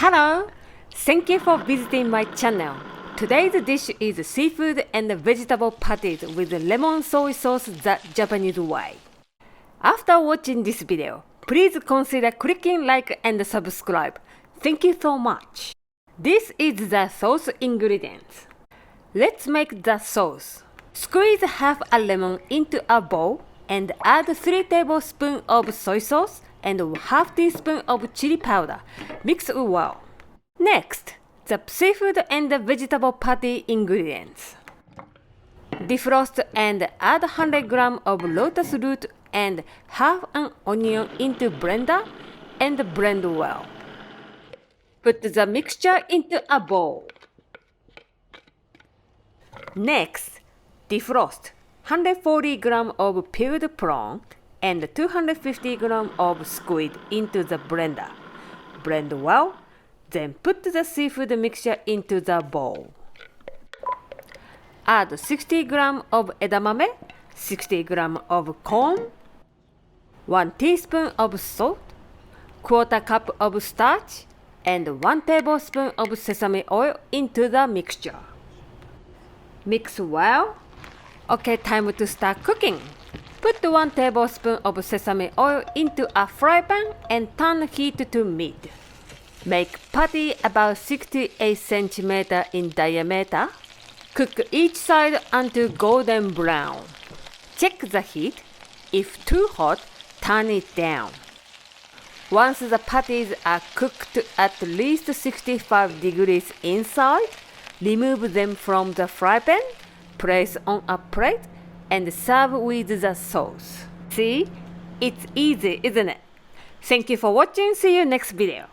Hello! Thank you for visiting my channel. Today's dish is seafood and vegetable patties with lemon soy sauce the Japanese way. After watching this video, please consider clicking like and subscribe. Thank you so much. This is the sauce ingredients. Let's make the sauce. Squeeze half a lemon into a bowl and add 3 tablespoons of soy sauce and half teaspoon of chili powder. Mix well. Next, the seafood and the vegetable patty ingredients. Defrost and add 100 grams of lotus root and half an onion into blender and blend well. Put the mixture into a bowl. Next, defrost 140 grams of peeled prawn and 250 grams of squid into the blender. Blend well, then put the seafood mixture into the bowl. Add 60 grams of edamame, 60 grams of corn, 1 teaspoon of salt, quarter cup of starch, and 1 tablespoon of sesame oil into the mixture. Mix well. Okay, time to start cooking. Put 1 tablespoon of sesame oil into a fry pan and turn heat to mid. Make patty about 6 to 8 cm in diameter. Cook each side until golden brown. Check the heat. If too hot, turn it down. Once the patties are cooked at least 65 degrees inside, remove them from the fry pan, place on a plate, and serve with the sauce. See? It's easy, isn't it? Thank you for watching. See you next video.